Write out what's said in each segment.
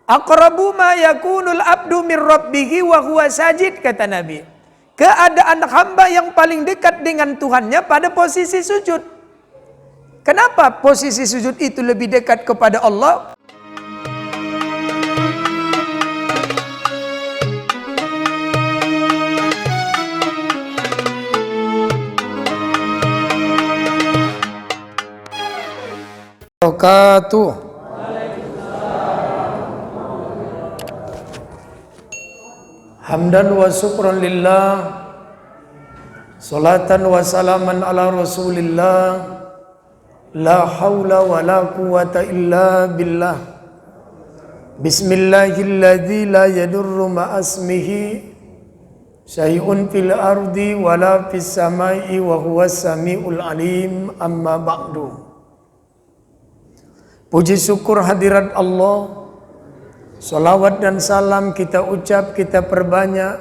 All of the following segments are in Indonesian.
Aqrabu ma yakunul abdu min rabbihi wa huwa sajid, kata Nabi. Keadaan hamba yang paling dekat dengan Tuhannya pada posisi sujud. Kenapa posisi sujud itu lebih dekat kepada Allah? Barakatuh. Hamdan wa syukran lillah, salatan wa salaman ala rasulillah, la hawla wa la quwata illa billah. Bismillahilladzi la yadurru ma'asmihi syai'un fil ardi wa la fis samai wa huwas samiul alim, amma ba'du. Puji syukur hadirat Allah, salawat dan salam kita ucap, kita perbanyak,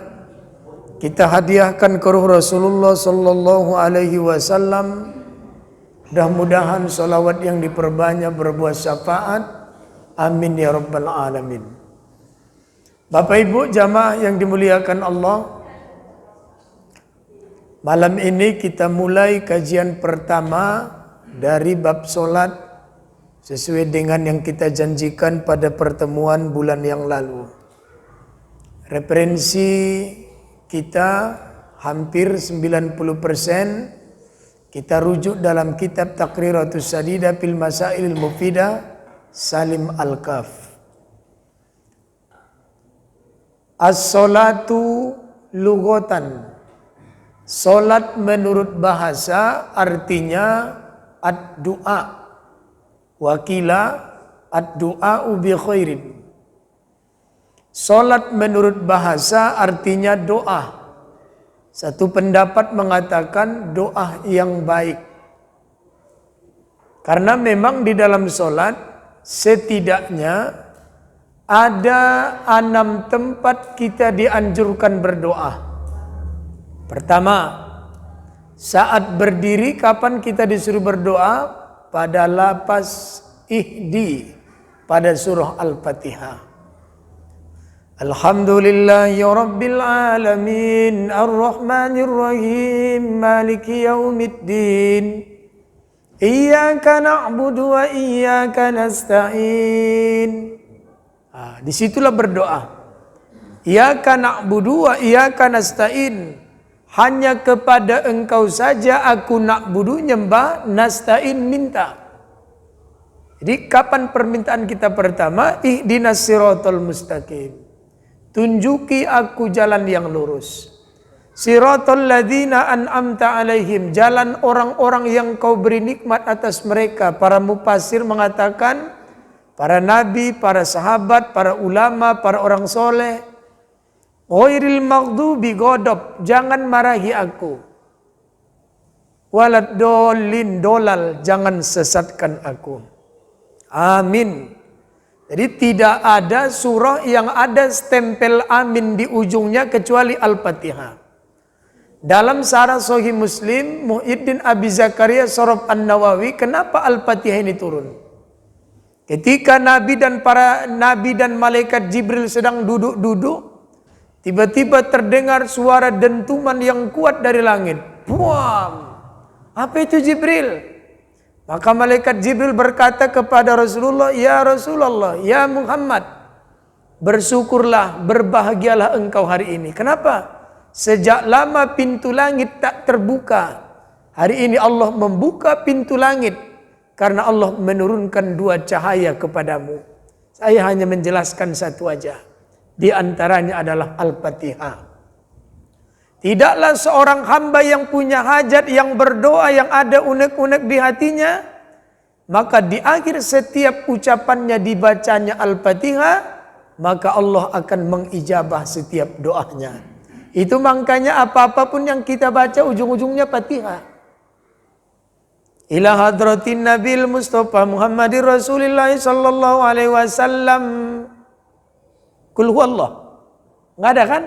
kita hadiahkan ke ruh Rasulullah sallallahu alaihi wasallam. Mudah-mudahan salawat yang diperbanyak berbuah syafaat. Amin ya rabbal alamin. Bapak Ibu jamaah yang dimuliakan Allah, malam ini kita mulai kajian pertama dari bab solat, sesuai dengan yang kita janjikan pada pertemuan bulan yang lalu. Referensi kita hampir 90% kita rujuk dalam kitab Taqriratus Sadidah fil Masailil Mufidah Salim Al-Kaf. As-salatu lughatan. Salat menurut bahasa artinya ad-du'a. Wakila ad-du'a'u bi khairin. Salat menurut bahasa artinya doa. Satu pendapat mengatakan doa yang baik. Karena memang di dalam salat setidaknya ada 6 tempat kita dianjurkan berdoa. Pertama, saat berdiri kapan kita disuruh berdoa? Pada lapas ihdi pada surah Al-Fatihah. Alhamdulillahi rabbil alamin ar-rahmanir rahim maliki yaumiddin iyyaka na'budu wa iyyaka nasta'in. Disitulah berdoa. Iyyaka na'budu wa iyyaka nasta'in. Hanya kepada engkau saja aku na'budu nyembah, nasta'in minta. Jadi kapan permintaan kita pertama? Ihdinas siratal mustaqim. Tunjuki aku jalan yang lurus. Siratal ladzina an'amta alaihim. Jalan orang-orang yang kau beri nikmat atas mereka. Para mufassir mengatakan para nabi, para sahabat, para ulama, para orang soleh. Ghairil maghdubi godop, jangan marahi aku. Walad dolin dolal, jangan sesatkan aku. Amin. Jadi tidak ada surah yang ada stempel amin di ujungnya kecuali Al-Fatihah. Dalam Syarah Sahih Muslim, Muhyiddin Abi Zakaria Sharaf An-Nawawi, kenapa Al-Fatihah ini turun? Ketika Nabi dan para nabi dan malaikat Jibril sedang duduk-duduk, tiba-tiba terdengar suara dentuman yang kuat dari langit. Buam! Apa itu Jibril? Maka malaikat Jibril berkata kepada Rasulullah, ya Rasulullah, ya Muhammad, bersyukurlah, berbahagialah engkau hari ini. Kenapa? Sejak lama pintu langit tak terbuka. Hari ini Allah membuka pintu langit karena Allah menurunkan 2 cahaya kepadamu. Saya hanya menjelaskan satu aja. Di antaranya adalah Al-Fatihah. Tidaklah seorang hamba yang punya hajat, yang berdoa, yang ada unek-unek di hatinya, maka di akhir setiap ucapannya dibacanya Al-Fatihah, maka Allah akan mengijabah setiap doanya. Itu makanya apa-apapun yang kita baca ujung-ujungnya Fatihah. Ila hadratin Nabil Mustafa Muhammadir Rasulillah sallallahu alaihi wasallam. Kul huwallah. Enggak ada kan?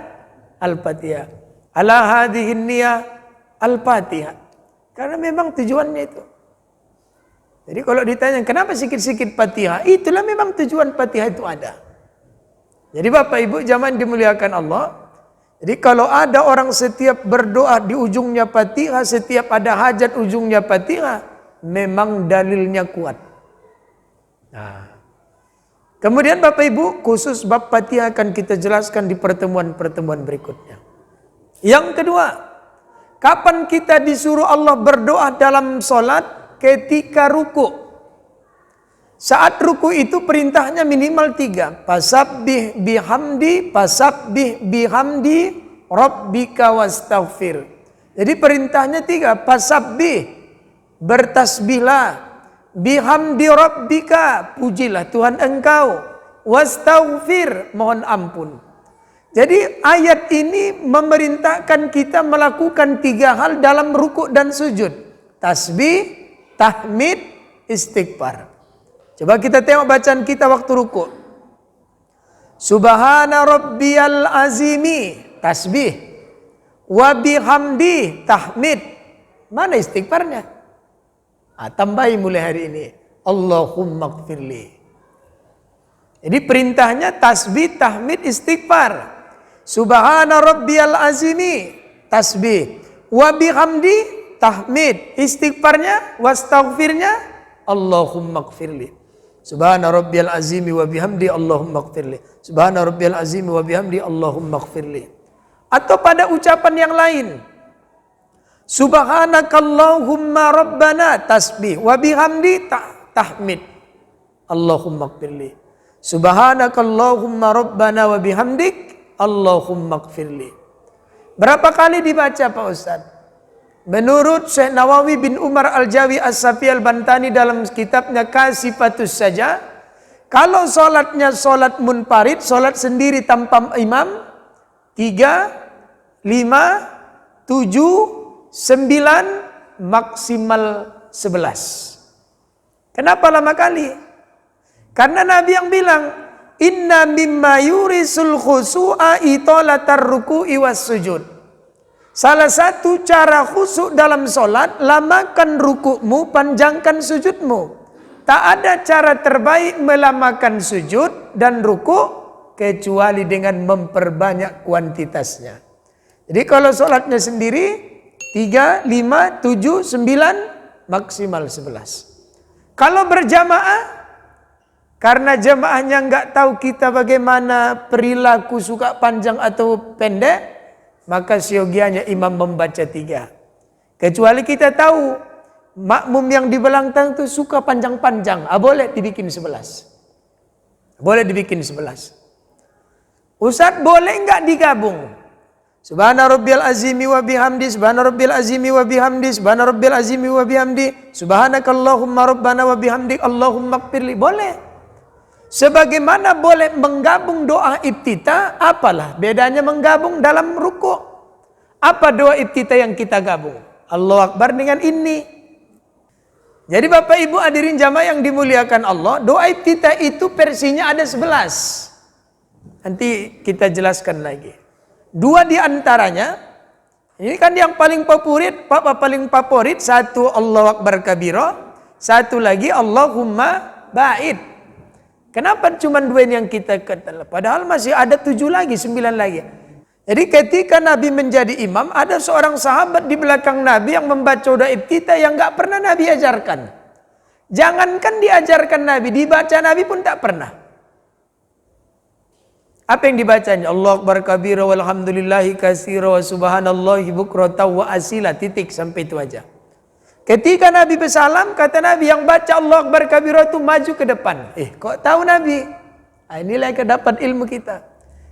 Al-Fatihah. Ala hadhihin niyah Al-Fatihah. Karena memang tujuannya itu. Jadi kalau ditanya kenapa sikit-sikit Fatihah, itulah memang tujuan Fatihah itu ada. Jadi Bapak Ibu jamaah dimuliakan Allah. Jadi kalau ada orang setiap berdoa di ujungnya Fatihah, setiap ada hajat ujungnya Fatihah, memang dalilnya kuat. Nah, kemudian Bapak Ibu khusus bab Fatihah akan kita jelaskan di pertemuan-pertemuan berikutnya. Yang kedua, kapan kita disuruh Allah berdoa dalam sholat? Ketika ruku. Saat ruku itu perintahnya minimal 3. Fasabbih bihamdi, rabbika wastaghfir. Jadi perintahnya 3. Fasabbih, bertasbihlah. Bihamdi rabbika, pujilah Tuhan engkau. Wastaghfir, mohon ampun. Jadi ayat ini memerintahkan kita melakukan 3 hal dalam ruku dan sujud. Tasbih, tahmid, istighfar. Coba kita tengok bacaan kita waktu ruku. Subhana rabbiyal azimi, tasbih. Wa bihamdi, tahmid. Mana istighfarnya? Tambahi mulai hari ini. Allahumma gfirli. Jadi perintahnya tasbih, tahmid, istighfar. Subhana rabbiyal azimi, tasbih. Wa bihamdi, tahmid. Istighfarnya, wastaghfirnya, Allahumma gfirli. Subhana rabbiyal azimi wa bihamdi Allahumma gfirli. Subhana rabbiyal azimi wa bihamdi Allahumma gfirli. Atau pada ucapan yang lain. Subhanakallahumma rabbana, tasbih. Wa bihamdi, tahmid. Allahumma gfirli. Subhanakallahumma rabbana wa bihamdik Allahumma gfirli. Berapa kali dibaca Pak Ustaz? Menurut Syekh Nawawi bin Umar Al-Jawi As-Safi Al-Bantani dalam kitabnya Kasifatus Saja, kalau sholatnya sholat munfarid, sholat sendiri tanpa imam, 3, 5, 7, 9, maksimal 11. Kenapa lama kali? Karena Nabi yang bilang, inna mimma yurisul khusu'a itolatar ruku'i was sujud. Salah satu cara khusyuk dalam sholat, lamakan rukukmu, panjangkan sujudmu. Tak ada cara terbaik melamakan sujud dan rukuk kecuali dengan memperbanyak kuantitasnya. Jadi kalau sholatnya sendiri, 3, 5, 7, 9, maksimal 11. Kalau berjamaah, karena jamaahnya nggak tahu kita bagaimana perilaku suka panjang atau pendek, maka siogianya imam membaca 3. Kecuali kita tahu makmum yang di belakang itu suka panjang-panjang, boleh dibikin 11. Boleh dibikin 11. Ustaz, boleh enggak digabung? Subhana rabbiyal azimi wa bihamdi, subhana rabbiyal azimi wa bihamdi, subhana rabbiyal azimi wa bihamdi, subhanakallahumma rabbana wa bihamdik Allahumma gfirli. Boleh. Sebagaimana boleh menggabung doa iftitah, apalah bedanya menggabung dalam ruku? Apa doa iftitah yang kita gabung? Allahu Akbar dengan ini. Jadi Bapak Ibu hadirin jamaah yang dimuliakan Allah, doa iftitah itu versinya ada 11. Nanti kita jelaskan lagi. 2 di antaranya, ini kan yang paling favorit, satu Allahu Akbar kabira, satu lagi Allahumma ba'id. Kenapa cuma 2 ini yang kita ketahui? Padahal masih ada 7 lagi, 9 lagi. Jadi ketika Nabi menjadi imam, ada seorang sahabat di belakang Nabi yang membaca doa iftitah yang gak pernah Nabi ajarkan. Jangankan diajarkan Nabi, dibaca Nabi pun tak pernah. Apa yang dibacanya? Allahu Akbar kabira walhamdulillahi katsira wa subhanallahi bukratan wa asila, titik, sampai itu aja. Ketika Nabi bersalam, kata Nabi yang baca Allahu Akbar kabira itu maju ke depan. Kok tahu Nabi? Inilah yang dapat ilmu kita.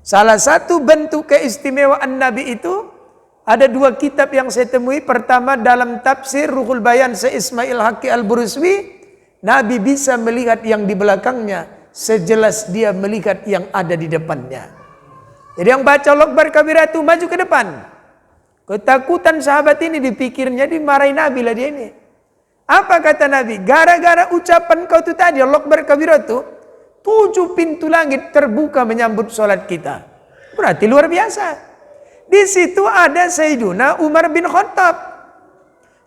Salah satu bentuk keistimewaan Nabi itu, ada 2 kitab yang saya temui. Pertama dalam tafsir Ruhul Bayan Syekh Ismail Haqqi Al-Buruswi, Nabi bisa melihat yang di belakangnya sejelas dia melihat yang ada di depannya. Jadi yang baca Allahu Akbar kabira itu maju ke depan. Ketakutan sahabat ini dipikirnya dimarahi Nabi lah dia ini. Apa kata Nabi? Gara-gara ucapan kau itu tadi Allahu Akbar kabira itu, 7 pintu langit terbuka menyambut sholat kita. Berarti luar biasa. Di situ ada Sayyiduna Umar bin Khattab.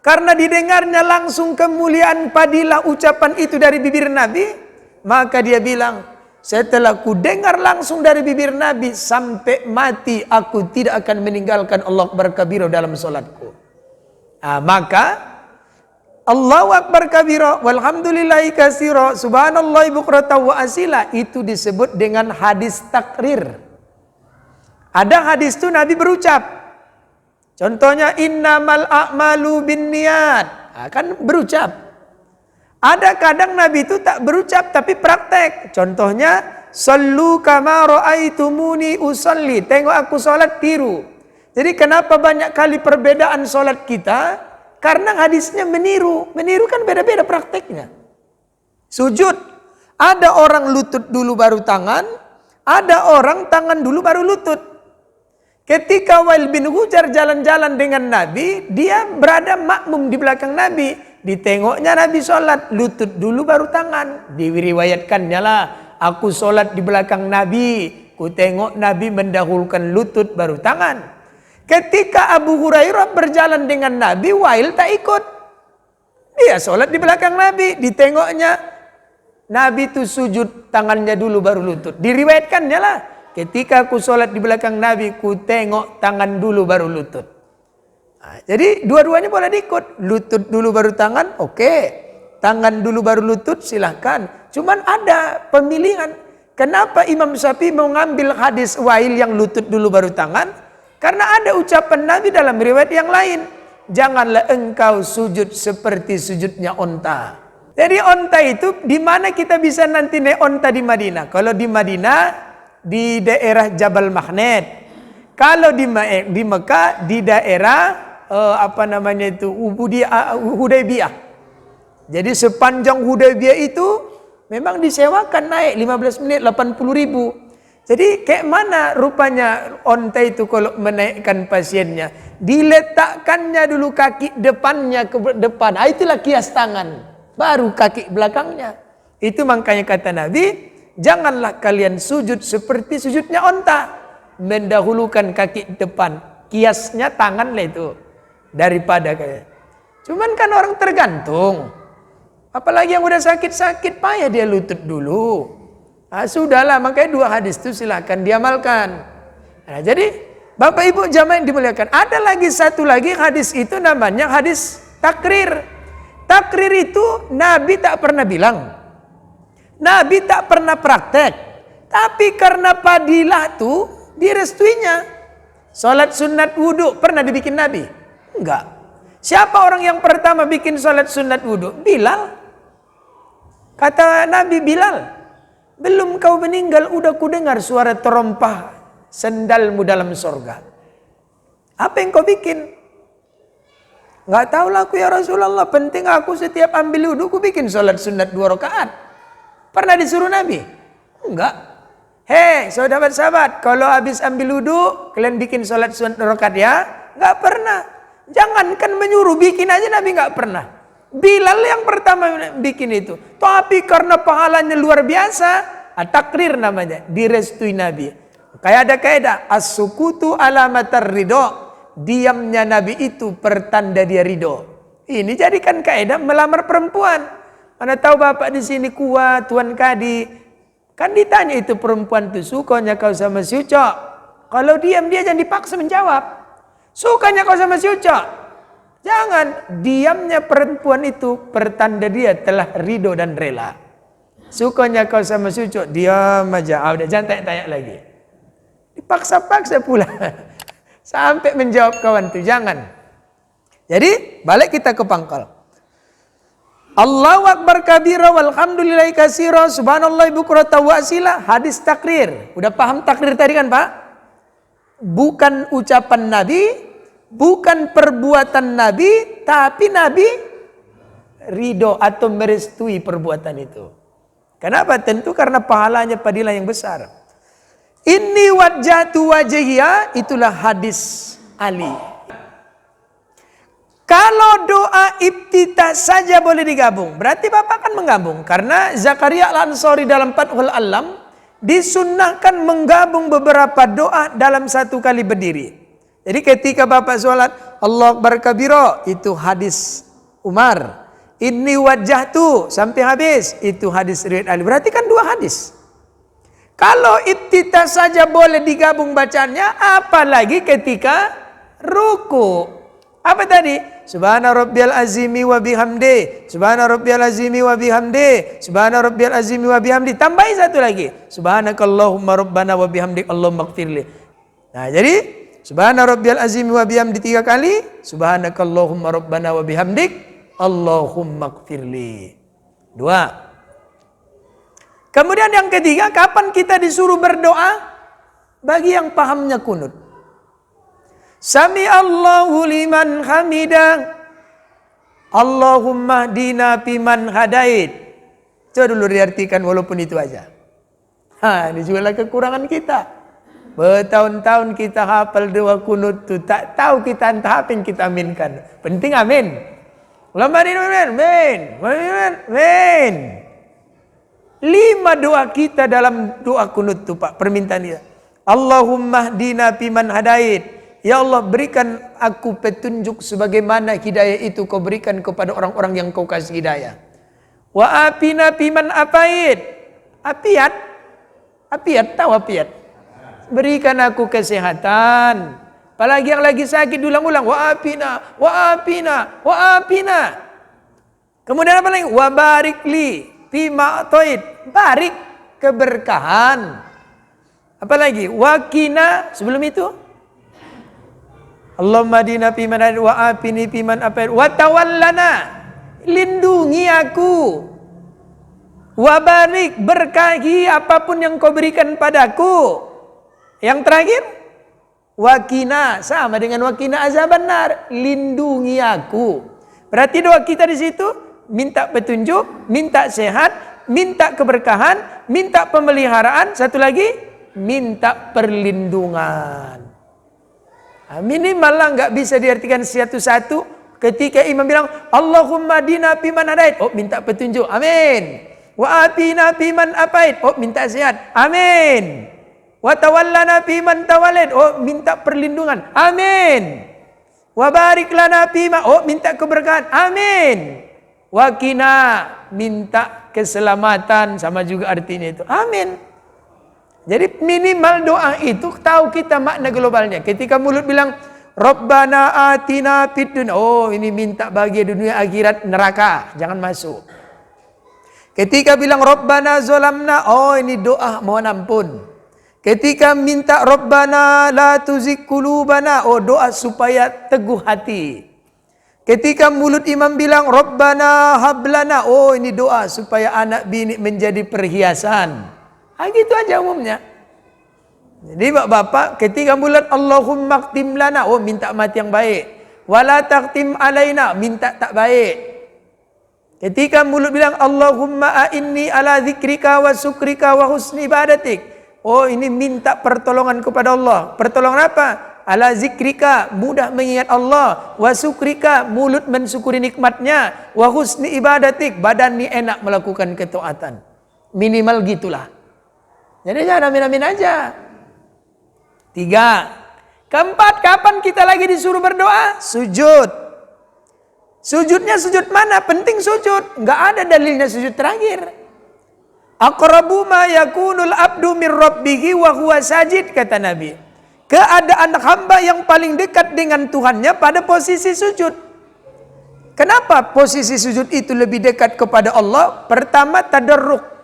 Karena didengarnya langsung kemuliaan padilah ucapan itu dari bibir Nabi, maka dia bilang, setelah ku dengar langsung dari bibir Nabi, sampai mati aku tidak akan meninggalkan Allahu Akbar kabira dalam solatku. Maka Allahu Akbar kabira walhamdulillahi katsira subhanallahi bukratan wa asila itu disebut dengan hadis takrir. Ada hadis itu Nabi berucap. Contohnya innamal a'malu binniyat. Kan berucap. Ada kadang Nabi itu tak berucap tapi praktek. Contohnya, sallu kama ra'aitumuni usalli. Tengok aku salat, tiru. Jadi kenapa banyak kali perbedaan salat kita? Karena hadisnya meniru. Meniru kan beda-beda prakteknya. Sujud. Ada orang lutut dulu baru tangan. Ada orang tangan dulu baru lutut. Ketika Wail bin Hujar jalan-jalan dengan Nabi, dia berada makmum di belakang Nabi. Ditengoknya Nabi sholat, lutut dulu baru tangan. Diriwayatkannya lah, aku sholat di belakang Nabi, ku tengok Nabi mendahulukan lutut baru tangan. Ketika Abu Hurairah berjalan dengan Nabi, Wail tak ikut. Dia sholat di belakang Nabi, ditengoknya Nabi itu sujud, tangannya dulu baru lutut. Diriwayatkannya lah, ketika aku sholat di belakang Nabi, ku tengok tangan dulu baru lutut. Jadi dua-duanya boleh diikut. Lutut dulu baru tangan, oke. Tangan dulu baru lutut, silahkan. Cuman ada pemilihan. Kenapa Imam Syafi'i mengambil hadis Wail yang lutut dulu baru tangan? Karena ada ucapan Nabi dalam riwayat yang lain. Janganlah engkau sujud seperti sujudnya onta. Jadi onta itu di mana kita bisa nanti naik onta di Madinah? Kalau di Madinah, di daerah Jabal Mahnet. Kalau di Mekah, di daerah Hudaybiyah. Jadi sepanjang Hudaybiyah itu memang disewakan naik 15 menit 80.000. Jadi kayak mana rupanya onta itu kalau menaikkan pasiennya? Diletakkannya dulu kaki depannya ke depan. Itulah kias tangan. Baru kaki belakangnya. Itu makanya kata Nabi, janganlah kalian sujud seperti sujudnya onta. Mendahulukan kaki depan. Kiasnya tangan lah itu. Daripada kayak. Cuman kan orang tergantung. Apalagi yang udah sakit-sakit payah dia lutut dulu. Sudahlah, makanya dua hadis itu silakan diamalkan. Jadi Bapak Ibu jamaah yang dimuliakan, ada lagi satu lagi hadis itu namanya hadis takrir. Takrir itu Nabi tak pernah bilang. Nabi tak pernah praktek. Tapi karena fadilah itu direstuinya. Salat sunat wudhu pernah dibikin Nabi? Enggak. Siapa orang yang pertama bikin salat sunat wudhu? Bilal. Kata Nabi, Bilal, belum kau meninggal udah ku dengar suara terompah sendalmu dalam sorga. Apa yang kau bikin? Enggak tahulah aku ya Rasulullah. Penting aku setiap ambil wudhu ku bikin salat sunat 2 rakaat. Pernah disuruh Nabi? Enggak. Hei sahabat-sahabat, kalau habis ambil wudhu kalian bikin salat sunat 2 rakaat ya? Enggak pernah. Jangankan menyuruh, bikin aja Nabi nggak pernah. Bilal yang pertama bikin itu. Tapi karena pahalanya luar biasa, takrir namanya, direstui Nabi. Kayak ada kaidah, as-sukutu alamatar ridho. Diamnya Nabi itu pertanda dia ridho. Ini jadikan kaidah melamar perempuan. Mana tahu bapak di sini kuat, Tuan Kadi. Kan ditanya itu perempuan itu, sukanya kau sama si Ucok? Kalau diam dia jangan dipaksa menjawab. Sukanya kau sama si Ucok? Jangan. Diamnya perempuan itu pertanda dia telah ridho dan rela. Sukanya kau sama si Ucok? Diam aja. Udah jangan tanya-tanya lagi. Dipaksa-paksa pula. Sampai menjawab kawan itu. Jangan. Jadi balik kita ke pangkal. Allahu Akbar kabira walhamdulillahi katsira subhanallahi bukratan wa asila. Hadis takrir. Udah paham takrir tadi kan Pak? Bukan ucapan Nabi, bukan perbuatan Nabi, tapi Nabi ridho atau merestui perbuatan itu. Kenapa? Tentu karena pahalanya fadilah yang besar. Inni wajjahtu wajhiya, itulah hadis Ali. Kalau doa ibtita saja boleh digabung, berarti Bapak kan menggabung. Karena Zakaria Al-Ansari dalam Fathul Alam disunnahkan menggabung beberapa doa dalam satu kali berdiri. Jadi ketika Bapak sholat Allahu Akbar kabira, itu hadis Umar. Inni wajjahtu sampai habis, itu hadis riwayat Ali. Berarti kan 2 hadis. Kalau iftitah saja boleh digabung bacanya, apalagi ketika ruku. Apa tadi? Subhana rabbiyal azimi wa bihamdi. Subhana rabbiyal azimi wa bihamdi. Subhana rabbiyal azimi wa bihamdi. Tambahin satu lagi. Subhanakallahumma rabbana wa bihamdik Allahumma ighfirli. Nah, jadi subhana rabbiyal azimi wa bihamdi 3 kali. Subhanakallahumma rabbana wa bihamdik Allahumma ighfirli. 2. Kemudian yang ketiga, kapan kita disuruh berdoa? Bagi yang pahamnya kunut. Sami Allahu liman hamidah. Allahumma hdina fiman hadait. Coba dulu diartikan walaupun itu aja. Ini juga kekurangan kita. Bertahun-tahun kita hafal doa kunut tuh, tak tahu kita entah apa yang kita aminkan. Penting amin. Allahumma hdina amin. Amin. 5 doa kita dalam doa kunut itu, Pak, permintaan dia. Allahumma hdina fiman hadait. Ya Allah, berikan aku petunjuk sebagaimana hidayah itu kau berikan kepada orang-orang yang kau kasih hidayah. Wa afina fiman afait. Afiat, tahu afiat? Berikan aku kesehatan. Apalagi yang lagi sakit ulang-ulang. Wa afina, wa afina, wa afina. Kemudian apa lagi? Wa barikli fima atoid. Barik, keberkahan. Apalagi? Wakina, sebelum itu? Allahumma dina fiman hadait wa afini fiman afait wa tawallana. Lindungi aku. Wa barik, berkahi apapun yang kau berikan padaku. Yang terakhir? Wakina, sama dengan wakina azabannar. Lindungi aku. Berarti doa kita di situ minta petunjuk, minta sehat, minta keberkahan, minta pemeliharaan, satu lagi minta perlindungan. Minimal lah, nggak bisa diartikan satu-satu. Ketika imam bilang Allahumma dina fiman hadait, oh minta petunjuk, amin. Wa atina fiman afait, oh minta sehat, amin. Wa tawallana fiman tawallait, oh minta perlindungan, amin. Wa barik lana fima, oh minta keberkahan, amin. Wakina, minta keselamatan, sama juga artinya itu. Amin. Jadi minimal doa itu tahu kita makna globalnya. Ketika mulut bilang Rabbana atina fid dunya, oh ini minta bahagia dunia akhirat, neraka, jangan masuk. Ketika bilang Rabbana zolamna, oh ini doa mohon ampun. Ketika minta Rabbana la tuzigh qulubana, oh doa supaya teguh hati. Ketika mulut imam bilang Rabbana hablana, oh ini doa supaya anak bini menjadi perhiasan. Gitu aja umumnya. Jadi bapak-bapak, ketika mulut Allahumma khtim lana, oh minta mati yang baik. Wala takhtim alaina, minta tak baik. Ketika mulut bilang Allahumma a'inni ala zikrika wa syukrika wa husni ibadatik, oh ini minta pertolongan kepada Allah. Pertolongan apa? Ala zikrika, mudah mengingat Allah. Wa syukrika, mulut mensyukuri nikmatnya. Wa husni ibadatik, badan ini enak melakukan ketaatan. Minimal gitulah. Jadi jangan amin-amin aja. 3. Keempat, kapan kita lagi disuruh berdoa? Sujud. Sujudnya sujud mana? Penting sujud. Enggak ada dalilnya sujud terakhir. Aqrabu ma yakunul abdu min rabbihi wa huwa sajid, kata Nabi. Keadaan hamba yang paling dekat dengan Tuhannya pada posisi sujud. Kenapa posisi sujud itu lebih dekat kepada Allah? Pertama, tadarruk.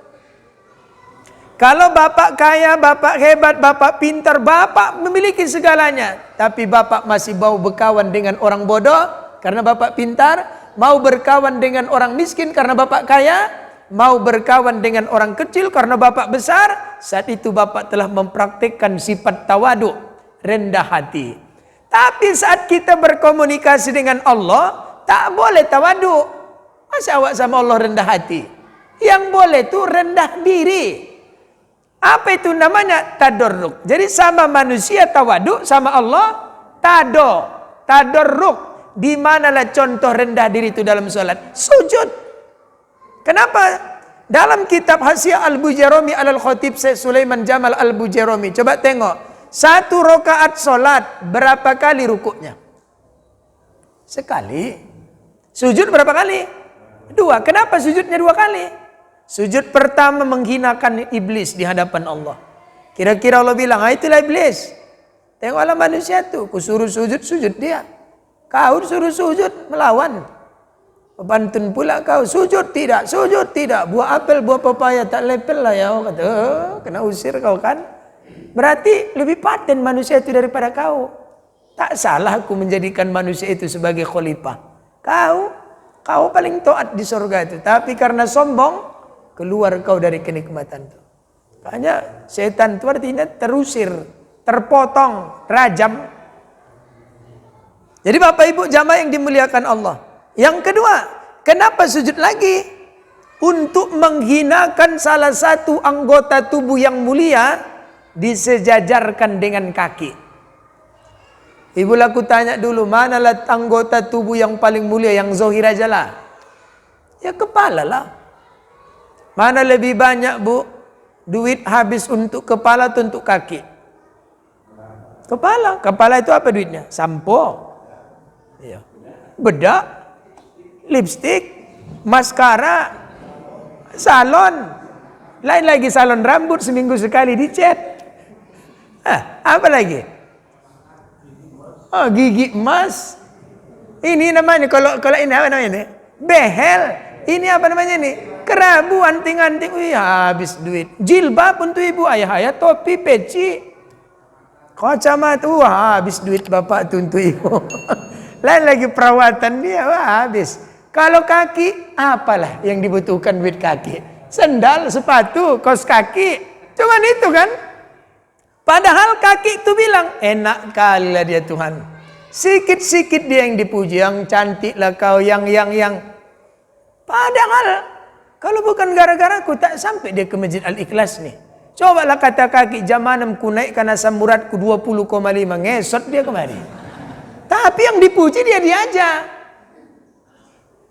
Kalau bapak kaya, bapak hebat, bapak pintar, bapak memiliki segalanya, tapi bapak masih mau berkawan dengan orang bodoh karena bapak pintar, mau berkawan dengan orang miskin karena bapak kaya, mau berkawan dengan orang kecil karena bapak besar, saat itu bapak telah mempraktikkan sifat tawadu, rendah hati. Tapi saat kita berkomunikasi dengan Allah, tak boleh tawadu. Masa awak sama Allah rendah hati? Yang boleh tuh rendah diri. Apa itu namanya? Tadarruk. Jadi sama manusia tawadu, sama Allah tadarruk. Di manalah contoh rendah diri itu dalam salat? Sujud. Kenapa? Dalam kitab Hasyiah Al-Bujairami Al-Khatib Syekh Sulaiman Jamal Al-Bujairami, coba tengok. 1 rakaat salat berapa kali rukuknya? Sekali. Sujud berapa kali? 2. Kenapa sujudnya 2 kali? Sujud pertama menghinakan iblis di hadapan Allah. Kira-kira Allah bilang, itulah iblis. Tengoklah manusia tuh, kusuruh sujud, sujud dia. Kau suruh sujud, melawan. Pantun pula kau, sujud tidak. Buah apel, buah pepaya tak lepel lah ya. Kata, kena usir kau kan. Berarti lebih paten manusia itu daripada kau. Tak salah aku menjadikan manusia itu sebagai khalifah. Kau paling taat di surga itu. Tapi karena sombong, keluar kau dari kenikmatan itu. Makanya setan itu artinya terusir, terpotong, rajam. Jadi Bapak Ibu jamaah yang dimuliakan Allah. Yang kedua, kenapa sujud lagi? Untuk menghinakan salah satu anggota tubuh yang mulia disejajarkan dengan kaki. Ibu aku tanya dulu, manalah anggota tubuh yang paling mulia yang zahir aja lah? Ya kepala lah. Mana lebih banyak bu duit habis untuk kepala atau untuk kaki? Kepala. Kepala itu apa duitnya? Sampo, ya. Bedak, lipstick, maskara, salon. Lain lagi salon rambut seminggu sekali dicat. Apa lagi? Gigi emas. Ini namanya kalau ini apa namanya? Behel. Ini apa namanya nih? Kerabu, anting-anting. Wih, habis duit. Jilbab untuk ibu, ayah topi, peci, kacamata. Habis duit bapak tuh untuk ibu. Lain lagi perawatan dia, habis. Kalau kaki, apalah yang dibutuhkan duit kaki? Sendal, sepatu, kaos kaki. Cuman itu kan. Padahal kaki itu bilang, enak kali lah dia Tuhan. Sikit-sikit dia yang dipuji, yang cantik lah kau, yang. Padahal, kalau bukan gara-gara aku tak sampai dia ke Masjid Al-Ikhlas nih. Cobalah kata kaki jamanam ku naikkan asam uratku 20,5. Ngesot dia kemari. Tapi yang dipuji dia aja.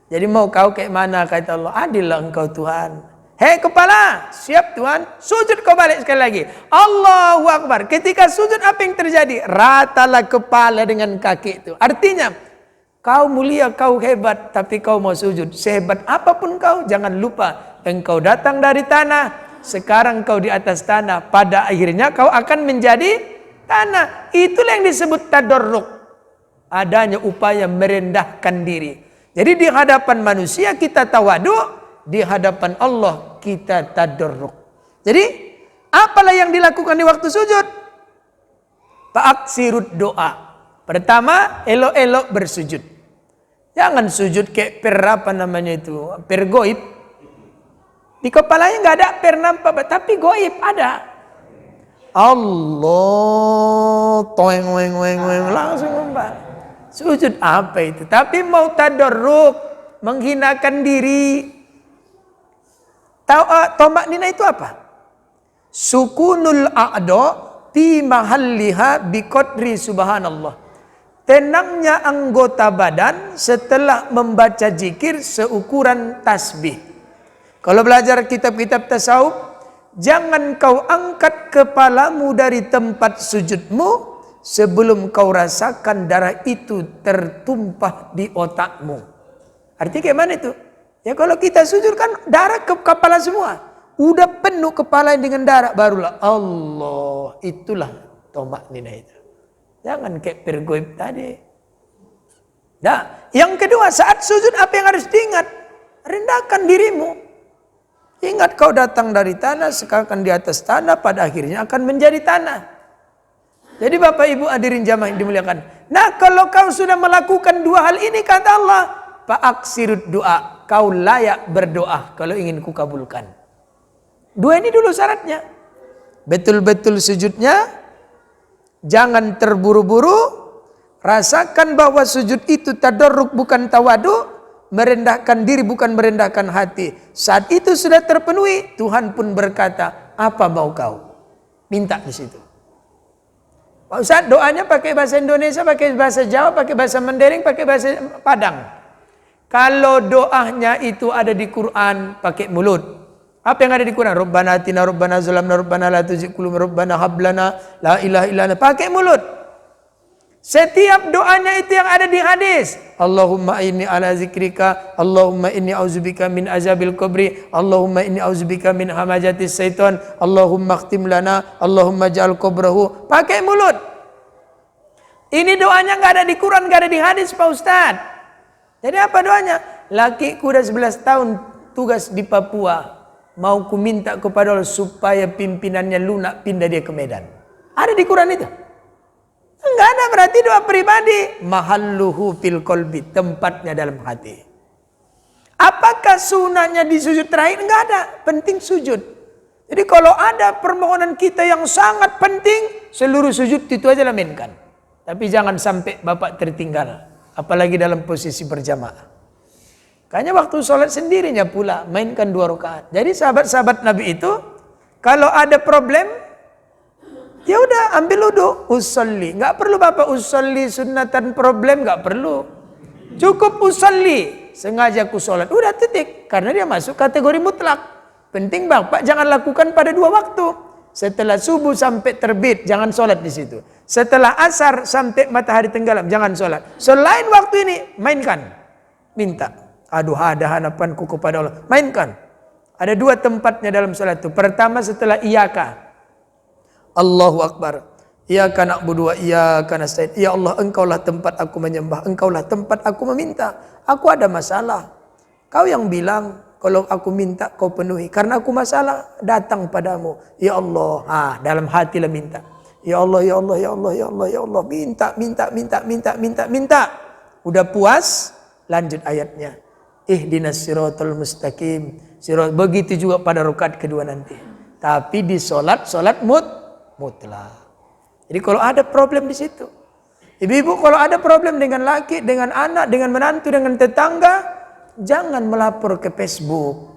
Jadi mau kau kayak mana kata Allah? Adillah engkau Tuhan. Hei kepala, siap Tuhan. Sujud kau balik sekali lagi. Allahu Akbar. Ketika sujud apa yang terjadi? Ratalah kepala dengan kaki itu. Artinya, kau mulia, kau hebat, tapi kau mau sujud. Sehebat apapun kau, jangan lupa. Engkau datang dari tanah, sekarang kau di atas tanah. Pada akhirnya kau akan menjadi tanah. Itulah yang disebut tadarruk. Adanya upaya merendahkan diri. Jadi di hadapan manusia kita tawadhu, di hadapan Allah kita tadarruk. Jadi apalah yang dilakukan di waktu sujud? Fa'aksirud doa. Pertama, elok-elok bersujud. Jangan sujud kayak apa namanya itu, goib. Di kepalanya nggak ada nampak, tapi goib ada. Allah, toeng langsung nampak. Sujud apa itu? Tapi mau tadarruk, menghinakan diri. Tomak nina itu apa? Sukunul a'do fi mahalliha biqadri subhanallah. Tenangnya anggota badan setelah membaca zikir seukuran tasbih. Kalau belajar kitab-kitab tasawuf, jangan kau angkat kepalamu dari tempat sujudmu sebelum kau rasakan darah itu tertumpah di otakmu. Artinya kayak mana itu? Ya kalau kita sujud kan darah ke kepala semua. Udah penuh kepala dengan darah, barulah Allah. Itulah tomak nina itu. Jangan kayak pergoib tadi. Nah, yang kedua, saat sujud apa yang harus diingat? Rendahkan dirimu. Ingat kau datang dari tanah, sekarang di atas tanah, pada akhirnya akan menjadi tanah. Jadi Bapak Ibu hadirin jamaah yang dimuliakan. Nah, kalau kau sudah melakukan dua hal ini, kata Allah, fa'aksirud doa. Kau layak berdoa kalau ingin kukabulkan. Dua ini dulu syaratnya. Betul-betul sujudnya. Jangan terburu-buru. Rasakan bahwa sujud itu tadarruk bukan tawadu. Merendahkan diri bukan merendahkan hati. Saat itu sudah terpenuhi, Tuhan pun berkata, apa mau kau? Minta di situ. Pak Ustaz doanya pakai bahasa Indonesia, pakai bahasa Jawa, pakai bahasa Mandailing, pakai bahasa Padang. Kalau doanya itu ada di Quran, pakai mulut. Apa yang ada di Quran? Rabbana atina, Rabbana zalamna, Rabbana la tuzigh qulubana, Rabbana hab lana la ilaha illa anta. Pakai mulut. Setiap doanya itu yang ada di hadis. Allahumma inni ala zikrika, Allahumma inni auzubika min azabil kubri, Allahumma inni auzubika min hamajatis syaitan, Allahumma khtim lana, Allahumma ja'al kubrahu. Pakai mulut. Ini doanya nggak ada di Quran, nggak ada di hadis, Pak Ustaz. Jadi apa doanya? Lakiku udah 11 tahun tugas di Papua. Mau ku minta kepada Allah supaya pimpinannya lunak pindah dia ke Medan. Ada di Quran itu? Enggak ada, berarti doa pribadi. Mahalluhu fil qalbi, tempatnya dalam hati. Apakah sunahnya di sujud terakhir? Enggak ada, penting sujud. Jadi kalau ada permohonan kita yang sangat penting, seluruh sujud itu aja mainkan. Tapi jangan sampai Bapak tertinggal, apalagi dalam posisi berjamaah. Kayaknya waktu sholat sendirinya pula mainkan 2 rakaat. Jadi sahabat-sahabat Nabi itu kalau ada problem, ya udah ambil wudu, usolli. Nggak perlu Bapak usolli sunatan problem, nggak perlu. Cukup usolli, sengaja ku sholat. Udah titik, karena dia masuk kategori mutlak. Penting Bapak jangan lakukan pada 2 waktu. Setelah subuh sampai terbit, jangan sholat di situ. Setelah asar sampai matahari tenggelam, jangan sholat. Selain waktu ini, mainkan, minta. Aduh, ada harapanku kepada Allah. Mainkan. Ada 2 tempatnya dalam sholat itu. Pertama setelah iyaka. Allahu Akbar. Iyaka na'budu wa iyaka nasta'in. Ya Allah, engkaulah tempat aku menyembah. Engkaulah tempat aku meminta. Aku ada masalah. Kau yang bilang, kalau aku minta kau penuhi. Karena aku masalah, datang padamu. Ya Allah. Dalam hatilah minta. Ya Allah, ya Allah, ya Allah, ya Allah, ya Allah. Minta. Udah puas, lanjut ayatnya. Ihdinas siratal mustaqim. Begitu juga pada rakaat kedua nanti. Tapi di sholat mutlak. Jadi kalau ada problem di situ. Ibu-ibu kalau ada problem dengan laki, dengan anak, dengan menantu, dengan tetangga, jangan melapor ke Facebook.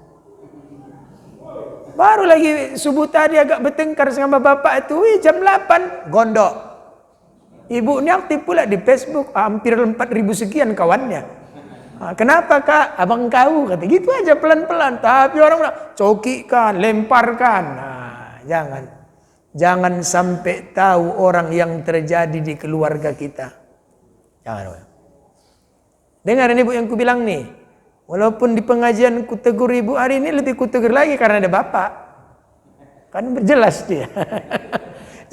Baru lagi subuh tadi agak bertengkar sama bapak itu, jam 8 gondok. Ibu ini aktif pula di Facebook, hampir 4.000 sekian kawannya. Kenapa Kak? Abang kau kata gitu aja pelan-pelan. Tapi orang bilang cokikan, lemparkan. Jangan sampai tahu orang yang terjadi di keluarga kita. Jangan. Dengar ini Bu yang ku bilang nih. Walaupun di pengajian ku tegur ibu hari ini lebih ku tegur lagi karena ada bapak. Kan berjelas dia.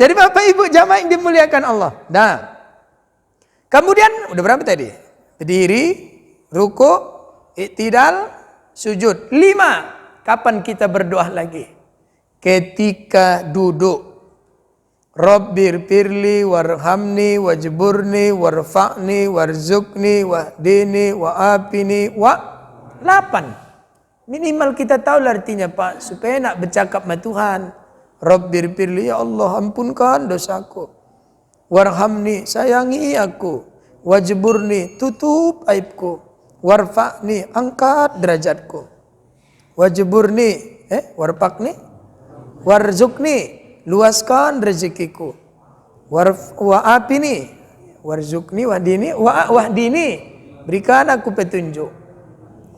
Jadi bapak ibu jamaah yang dimuliakan Allah. Nah. Kemudian udah berapa tadi? Berdiri, ruku, iktidal, sujud. 5. Kapan kita berdoa lagi? Ketika duduk. Rabbir firli warhamni wajburni warfa'ni warzukni wahdini wa'afini wa 8. Minimal kita tahu artinya Pak, supaya nak bercakap sama Tuhan. Rabbir firli, ya Allah ampunkan dosaku. Warhamni, sayangi aku. Wajburni, tutup aibku. Warfa'ni, angkat derajatku. Wajburni, warfa'ni, warzukni, luaskan rezekiku. Wa'afini, warzukni, wahdini, berikan aku petunjuk.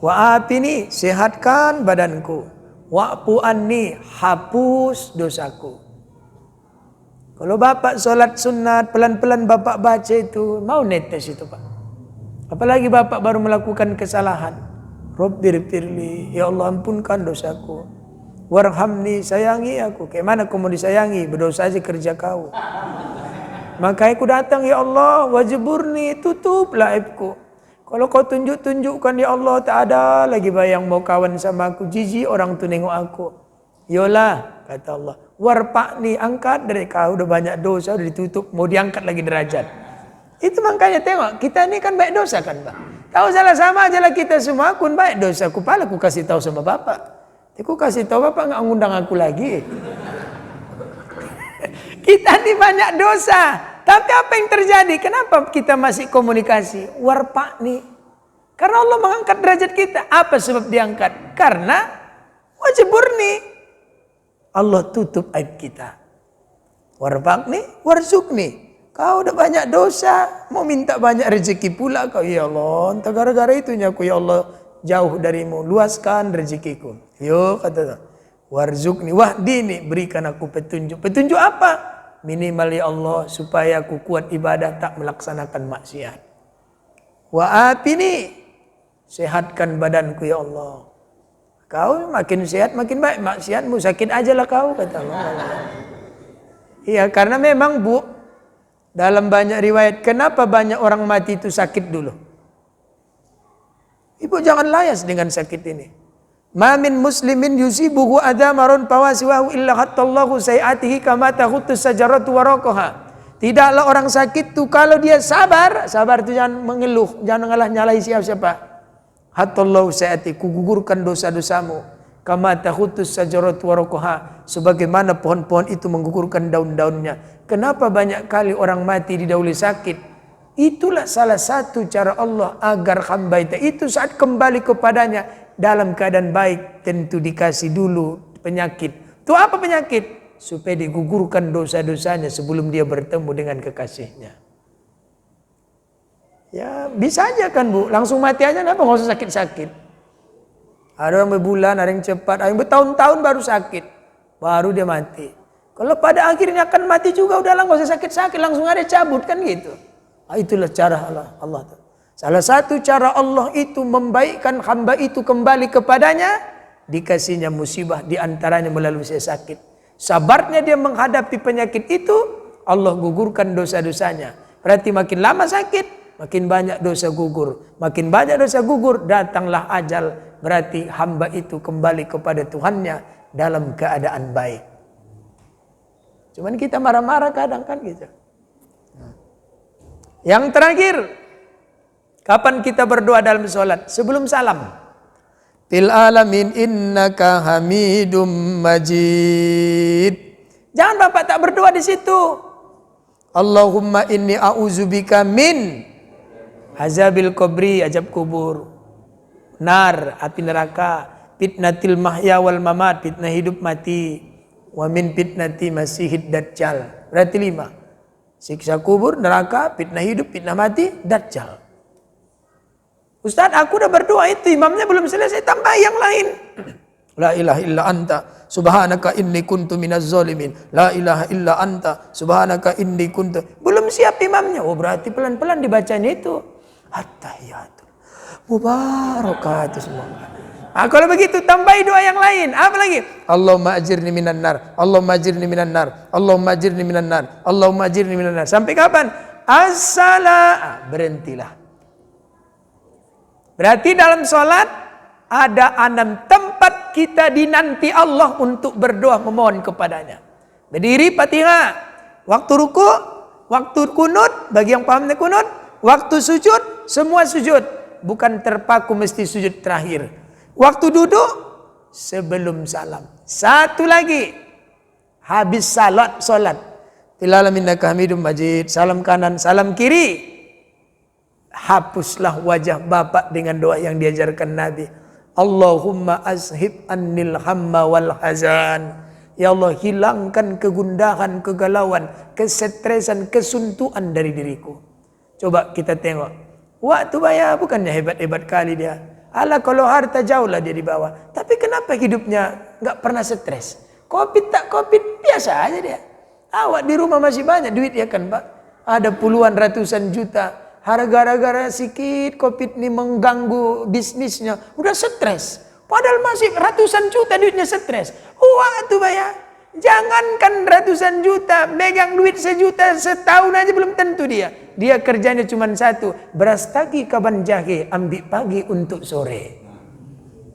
Wa'afini, sehatkan badanku. Wa'fu anni, hapus dosaku. Kalau bapak sholat sunat pelan-pelan bapak baca itu, mau netes itu Pak. Apalagi bapak baru melakukan kesalahan. Rabbir firli, ya Allah ampunkan dosaku. Warhamni, sayangi aku. Kayak mana kau mau disayangi? Berdosa aja kerja kau. Maka aku datang, ya Allah, wajburni, tutuplah aibku. Kalau kau tunjukkan ya Allah, tak ada lagi bayang mau kawan sama aku. Jijik orang tu nengok aku. Yolah, kata Allah. Warpa'ni, angkat dari kau. Udah banyak dosa, udah ditutup. Mau diangkat lagi derajat. Itu makanya tengok, kita ini kan baik dosa kan Pak. Tahu salah sama aja lah kita semua. Aku baik dosa. Kepala aku kasih tahu sama bapak. Aku kasih tahu bapak nggak ngundang aku lagi. Kita ini banyak dosa. Tapi apa yang terjadi? Kenapa kita masih komunikasi? Warpa'ni. Karena Allah mengangkat derajat kita. Apa sebab diangkat? Karena wajburni. Allah tutup aib kita. Warfa'ni, warzukni. Kau udah banyak dosa. Mau minta banyak rezeki pula kau. Ya Allah, entah gara-gara itunya aku ya Allah jauh darimu. Luaskan rezekiku. Yo kata warzukni wahdini, berikan aku petunjuk. Petunjuk apa? minimal ya Allah supaya aku kuat ibadah tak melaksanakan maksiat. Wa afini, sehatkan badanku ya Allah. Kau makin sehat makin baik, maksiatmu sakit aja lah kau, kata Allah. Iya, karena memang Bu, dalam banyak riwayat, kenapa banyak orang mati itu sakit dulu? Ibu jangan layas dengan sakit ini. Ma min muslimin yusibuhu adamarun fawasiwahu illa hattallahu sayiatihi kama tahutus sajaratu waraqaha. Tidaklah orang sakit itu kalau dia sabar itu jangan mengeluh, jangan nyalahi siapa-siapa. Hattallahu sayiatihi, kugugurkan dosa-dosamu. Kama tahutus sajaratu waraqaha, sebagaimana pohon-pohon itu menggugurkan daun-daunnya. Kenapa banyak kali orang mati didahului sakit? Itulah salah satu cara Allah agar hamba itu saat kembali kepadanya dalam keadaan baik, tentu dikasih dulu penyakit. Itu apa penyakit? Supaya digugurkan dosa-dosanya sebelum dia bertemu dengan kekasihnya. Ya bisa aja kan Bu, langsung mati aja, kenapa nggak usah sakit-sakit. Ada yang berbulan, ada yang cepat, ada yang bertahun-tahun baru sakit, baru dia mati. Kalau pada akhirnya akan mati juga, udahlah nggak usah sakit-sakit, langsung ada cabut kan gitu. Itulah cara Allah. Salah satu cara Allah itu membaikkan hamba itu kembali kepadanya, dikasihnya musibah, diantaranya melalui sakit. Sabarnya dia menghadapi penyakit itu, Allah gugurkan dosa-dosanya. Berarti makin lama sakit, makin banyak dosa gugur. Makin banyak dosa gugur, datanglah ajal. Berarti hamba itu kembali kepada Tuhannya dalam keadaan baik. Cuman kita marah-marah kadang kan gitu. Yang terakhir, kapan kita berdoa dalam sholat? Sebelum salam. Fil alamin innaka hamidum majid. Jangan Bapak tak berdoa di situ. Allahumma inni a'udzubika min azabil qabri, azab kubur, nar, api neraka, fitnatil mahya wal mamat, fitnah hidup mati, wa min fitnati masihid dajjal. Berarti 5. Siksa kubur, neraka, fitnah hidup, fitnah mati, dajjal. Ustaz, aku udah berdoa itu, imamnya belum selesai, tambah yang lain. La ilaha illa anta subhanaka inni kuntu minaz zalimin. La ilaha illa anta subhanaka inni kuntu. Belum siap imamnya. Oh, berarti pelan-pelan dibacanya itu. At-tahiyatul mubarakatuh semua. Kalau begitu tambahi doa yang lain. Apa lagi? Allahumma ajirni minan nar. Allahumma ajirni minan nar. Allahumma ajirni minan nar. Allahumma ajirni minan nar. Sampai kapan? Berhentilah. Berarti dalam sholat ada 6 tempat kita dinanti Allah untuk berdoa memohon kepadanya. Berdiri Fatihah, waktu ruku, waktu kunut, bagi yang pahamnya kunut, waktu sujud, semua sujud, bukan terpaku mesti sujud terakhir. Waktu duduk, sebelum salam. Satu lagi, habis solat. Fil alamin innaka hamidum majid. Salam kanan, salam kiri. Hapuslah wajah Bapak dengan doa yang diajarkan Nabi. Allahumma ashib annil hamma wal hazan. Ya Allah, hilangkan kegundahan, kegalauan, kesetresan, kesuntuan dari diriku. Coba kita tengok. Waktu bayar bukannya hebat-hebat kali dia. Alah kalau harta jauh lah dia di bawah. Tapi kenapa hidupnya nggak pernah stres? Covid tak covid biasa aja dia. Awak di rumah masih banyak duit ya kan Pak? Ada puluhan ratusan juta. Gara-gara sikit covid ini mengganggu bisnisnya. Udah stres. Padahal masih ratusan juta duitnya stres. Wah tuh bayar. Jangankan ratusan juta, megang duit 1 juta setahun aja belum tentu dia. Dia kerjanya cuma satu, beras tagi kaban jahe, ambil pagi untuk sore.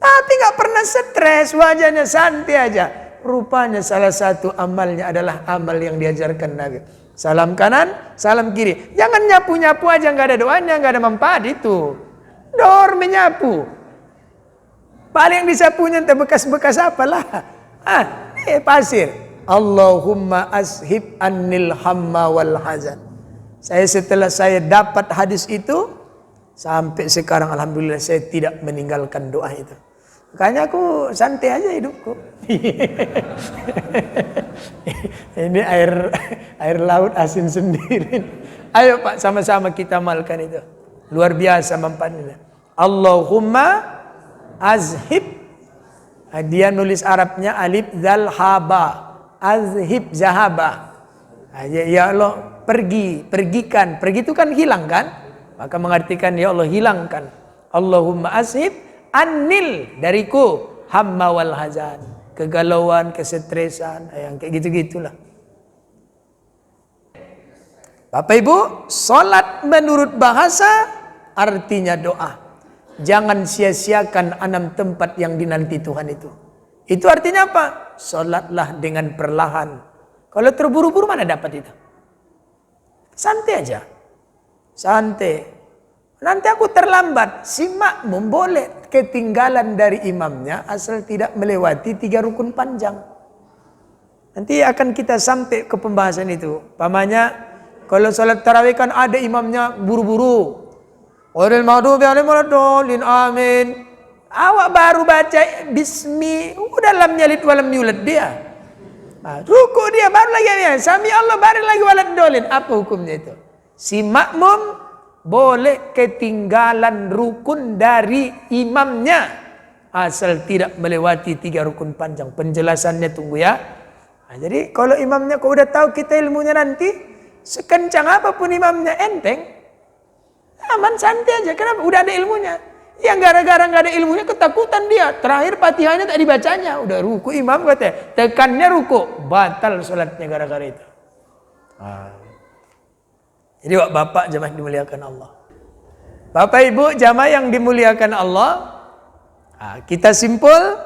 Tapi gak pernah stres, wajahnya santai aja. Rupanya salah satu amalnya adalah amal yang diajarkan Nabi. Salam kanan, salam kiri. Jangan nyapu-nyapu aja, gak ada doanya, gak ada manfaat itu. Dor menyapu. Paling disapunya entah bekas-bekas apalah. Pasir. Allahumma ashib annil hamma wal hazan. Setelah saya dapat hadis itu, sampai sekarang alhamdulillah saya tidak meninggalkan doa itu. Makanya aku santai aja hidupku. Ini air laut asin sendiri. Ayo Pak, sama-sama kita amalkan itu. Luar biasa manfaatnya. Allahumma azhib. Dia nulis Arabnya alif zal haba. Azhib zahaba. Ya Allah pergikan. Pergi itu kan hilang kan? Maka mengartikan ya Allah hilangkan. Allahumma ashib anil dariku hamma wal hazan. Kegalauan, kesetresan, yang kayak gitu-gitulah. Bapak Ibu, salat menurut bahasa artinya doa. Jangan sia-siakan 6 tempat yang dinanti Tuhan itu. Itu artinya apa? Salatlah dengan perlahan. Kalau terburu-buru mana dapat itu? Santai aja. Santai. Nanti aku terlambat. Si makmum boleh ketinggalan dari imamnya asal tidak melewati 3 rukun panjang. Nanti akan kita sampai ke pembahasan itu. Pamannya kalau salat tarawih kan ada imamnya buru-buru. Oril maghdubi alaihim waladdallin amin. Awak baru baca bismi, udah lam yalid walam yulad dia. Ruku dia baru lagi ya. Sami Allah baru lagi waladdallin. Apa hukumnya itu? Si makmum boleh ketinggalan rukun dari imamnya asal tidak melewati 3 rukun panjang. Penjelasannya tunggu ya. Jadi kalau imamnya kau udah tahu kita ilmunya nanti, sekencang apapun imamnya enteng, aman santai aja. Kenapa? Udah ada ilmunya. Yang gara-gara nggak ada ilmunya ketakutan dia. Terakhir Fatihahnya tak dibacanya. Udah ruku imam katanya. Tekannya ruku. Batal sholatnya gara-gara itu. Jadi bapak jamaah dimuliakan Allah. Bapak ibu jamaah yang dimuliakan Allah. Kita simpul.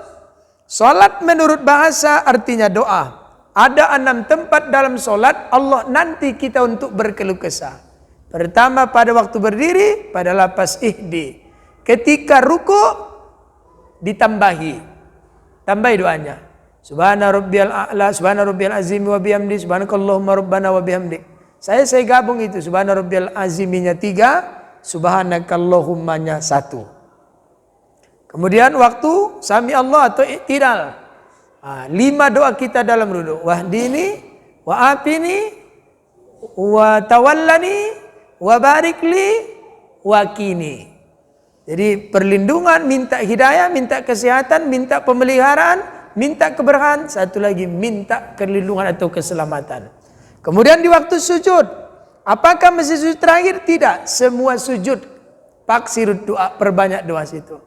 Sholat menurut bahasa artinya doa. Ada 6 tempat dalam sholat Allah nanti kita untuk berkeluh kesah. Pertama pada waktu berdiri pada lapas ihdi. Ketika ruku ditambahi. Tambahi doanya. Subhana rabbiyal a'la, subhana rabbiyal azim wa bihamdi, subhanakallahumma rabbana wa bihamdik. Saya gabung itu. Subhana rabbiyal aziminya 3, subhanakallahummanya 1. Kemudian waktu sami Allah atau i'tidal. 5 doa kita dalam rudu. Wahdini, wa afini, wa tawallani, wa barikli, wa kini. Jadi perlindungan, minta hidayah, minta kesehatan, minta pemeliharaan, minta keberkahan. Satu lagi minta perlindungan atau keselamatan. Kemudian di waktu sujud. Apakah mesti sujud terakhir? Tidak. Semua sujud. Paksir doa, perbanyak doa situ.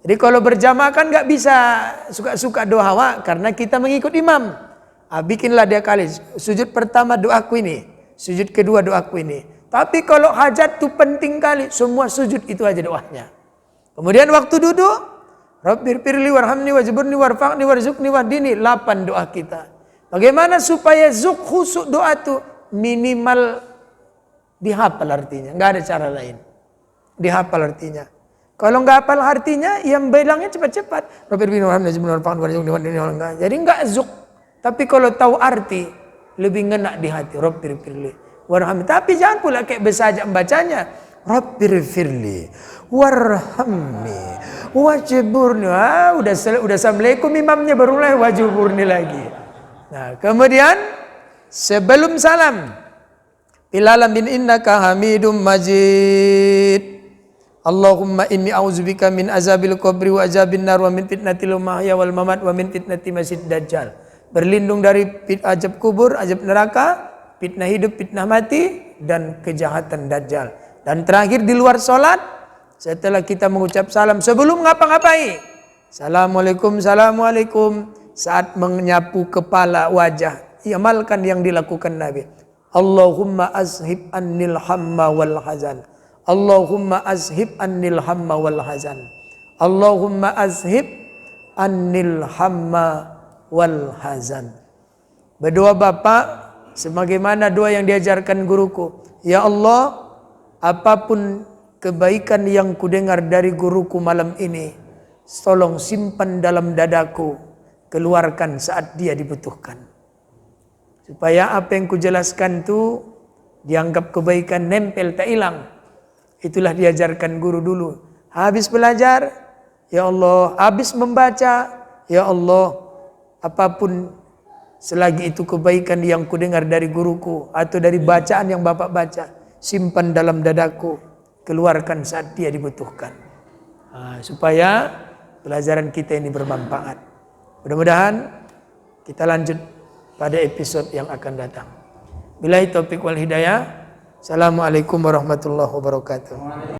Jadi kalau berjamaah kan gak bisa suka-suka doa awak. Karena kita mengikut imam. Bikinlah dia kali. Sujud pertama doaku ini. Sujud kedua doaku ini. Tapi kalau hajat itu penting kali. Semua sujud itu aja doanya. Kemudian waktu duduk, Rabbirfirli warhamni wajburni warfaqni warzuqni wahdini, 8 doa kita. Bagaimana supaya khusuk doa itu minimal dihafal artinya, enggak ada cara lain. Dihafal artinya. Kalau enggak hafal artinya, yang bilangnya cepat-cepat. Rabbirfirli warhamni wajburni warfaqni warzuqni wahdini. Jadi enggak zuk. Tapi kalau tahu arti, lebih ngena di hati. Rabbirfirli warhamni. Tapi jangan pula kayak besajak membacanya. Rabbirfirli warhamni wajburni. Udah assalamualaikum imamnya baru mulai wajburni lagi. Nah, kemudian sebelum salam, bilalam bin innaka hamidum majid. Allahumma inni a'udzubika min azabil qabri wa azabin nar wa min fitnatil mahya wal mamat wa min fitnati masjid dajjal. Berlindung dari azab kubur, azab neraka, fitnah hidup, fitnah mati, dan kejahatan dajjal. Dan terakhir di luar sholat, setelah kita mengucap salam sebelum ngapa-ngapai, Assalamualaikum, Assalamualaikum, saat menyapu kepala wajah, amalkan yang dilakukan Nabi. Allahumma azhib annil hamma wal hazan. Allahumma azhib annil hamma wal hazan. Allahumma azhib annil hamma wal hazan. Berdoa Bapak sebagaimana doa yang diajarkan guruku. Ya Allah, apapun kebaikan yang kudengar dari guruku malam ini, tolong simpan dalam dadaku, keluarkan saat dia dibutuhkan. Supaya apa yang kujelaskan itu dianggap kebaikan, nempel tak hilang. Itulah diajarkan guru dulu. Habis belajar, ya Allah, habis membaca, ya Allah, apapun selagi itu kebaikan yang kudengar dari guruku atau dari bacaan yang Bapak baca, simpan dalam dadaku, keluarkan saat dia dibutuhkan. Supaya pelajaran kita ini bermanfaat. Mudah-mudahan kita lanjut pada episode yang akan datang. Billahi taufiq wal hidayah. Assalamualaikum warahmatullahi wabarakatuh.